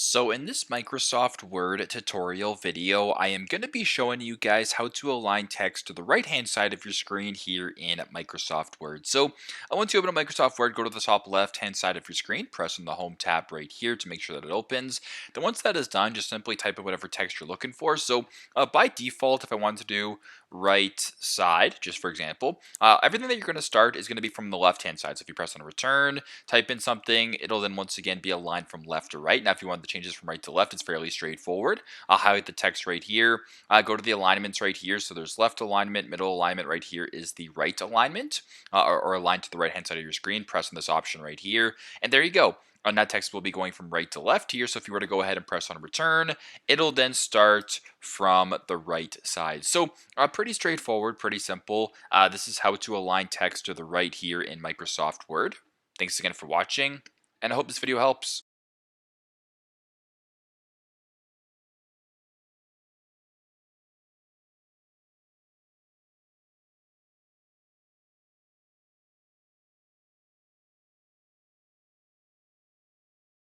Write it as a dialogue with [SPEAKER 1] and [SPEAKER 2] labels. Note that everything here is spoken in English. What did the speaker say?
[SPEAKER 1] So in this Microsoft Word tutorial video, I am going to be showing you guys how to align text to the right hand side of your screen here in Microsoft Word. So once you open up Microsoft Word, go to the top left hand side of your screen, press on the home tab right here to make sure that it opens. Then once that is done, just simply type in whatever text you're looking for. So by default, if I wanted to do right side, just for example, everything that you're going to start is going to be from the left hand side. So if you press on return, type in something, it'll then once again be aligned from left to right. Now, if you want the changes from right to left, it's fairly straightforward. I'll highlight the text right here, go to the alignments right here. So there's left alignment, middle alignment right here is the right alignment, or aligned to the right hand side of your screen. Press on this option right here, and there you go. And that text will be going from right to left here. So if you were to go ahead and press on return, it'll then start from the right side. So pretty straightforward, pretty simple. This is how to align text to the right here in Microsoft Word. Thanks again for watching, and I hope this video helps.